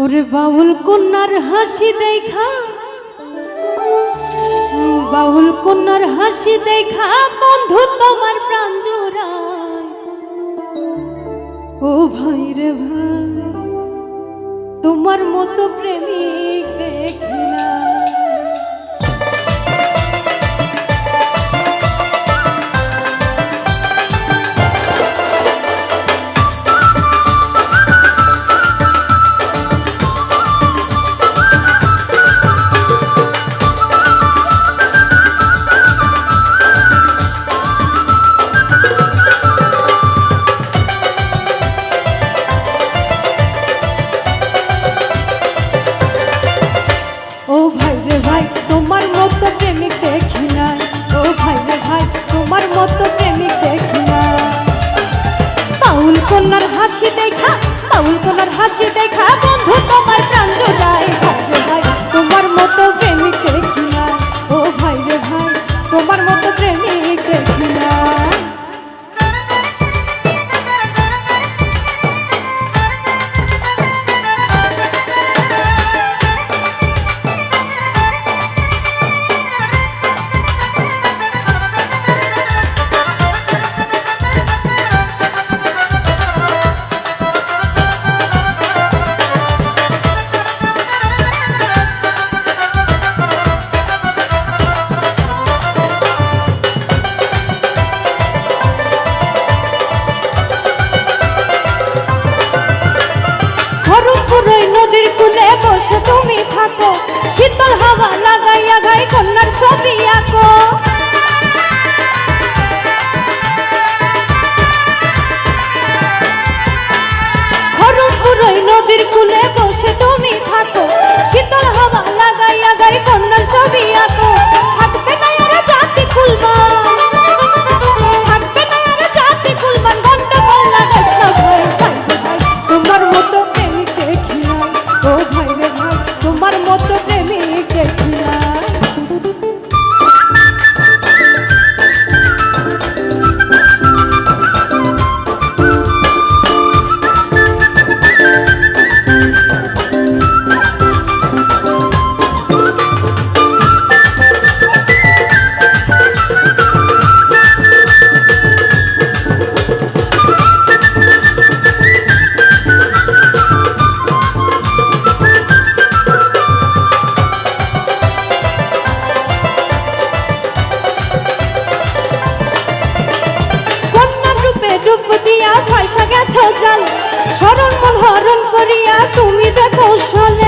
ওরে বাউল কন্যার হাসি দেখা, বাউল কন্যার হাসি দেখা বন্ধু তোমার প্রাণ জোড়ায়। ও ভাই রে ভাই, তোমার মতো প্রেমিক দেখলাম। ও ভাই রে ভাই, তোমার মতো প্রেমিক দেখি নাই। ও ভাই রে ভাই, তোমার মতো প্রেমিক দেখি নাই। বাউল কন্যার হাসি দেখা, বাউল কন্যার হাসি দেখা বন্ধু তোমার প্রাণ জোড়ায়। ভাই রে ভাই, তোমার মতো প্রেমিক দেখি নাই। ও ভাই রে ভাই, তোমার মতো প্রেমিক দেখি নাই। নদীর কূলে বসে তুমি থাকো, শীতল হাওয়া লাগাইয়া গাই কন্যার ছবি আঁকো। খড়গপুরই নদীর কূলে বসে তুমি থাকো, শীতল হাওয়া লাগাইয়া গাই কন্যার ছবি আঁকো। থাকবে না আর জাতি কুলমান, থাকবে না আর জাতি কুলমান, গন্ডগোল লাগাস না ভাই। তোমার মতো প্রেমিক দেখি নাই। ও ভাই রে ভাই, তোমার মতো প্রেমিক দেখি নাই। ডুব দিয়া ফাঁসা গেছো জাল, স্মরণ মন হরণ করিয়া তুমি যে কৌশলে।